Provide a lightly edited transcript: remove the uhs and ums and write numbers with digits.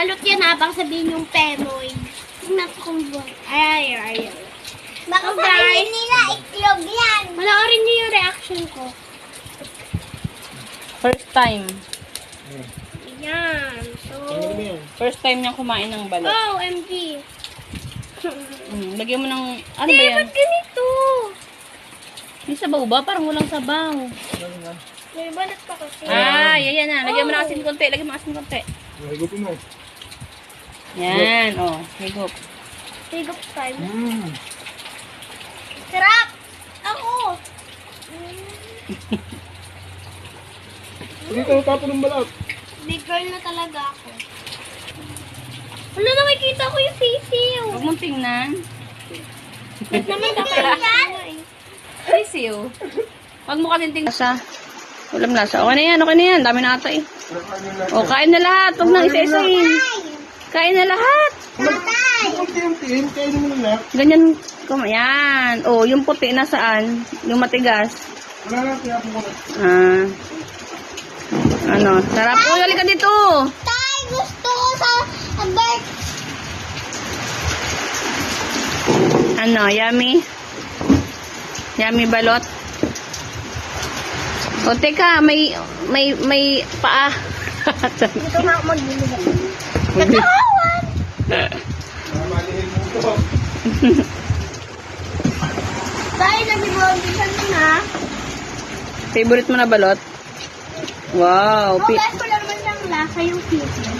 Balot yan habang sabihin yung pemoy. Tingnan ko kung buwan. Ay. Baka sabihin nila itlog yan. Maloorin niyo yung reaction ko. First time. Yan. So, First time niyang kumain ng balot. oh, MG. Lagyan mo ng, ano ba yan? Ba't ganito? May sabaw ba? Parang walang sabaw. May balot pa kasi. Yan na. Lagyan mo ng asin konti. Lagyan mo ng asin konti. Higupin mo. Yan, higop. Higop time. Sarap! Ako! Hindi ka tapo ng balat. Big girl na talaga ako. Wala, nakikita ko yung sisiw. Huwag mong tingnan. Ba't naman kakain? Sisiw. Huwag mo kasi tingnan. Lasa. Walang lasa. Okay na yan. Dami na ata eh. Kain na lahat. Huwag nang isa-isahin. Kain na lahat. Unti-untiin, kainin mo na lahat. Ganyan. Yan. Yung puti na saan? Yung matigas. Wala na, kaya ako muna. Sarap. Halika dito. Tay, gusto ko sa bird. Yummy? Yummy balot? Teka, may paa. Dito nga ako magbibigay. Kakawan! Mamalihin mo ito. Tay, nag-ibondisan mo na. Favorite mo na balot? Wow. Guys, wala naman lang lasa yung sisiw.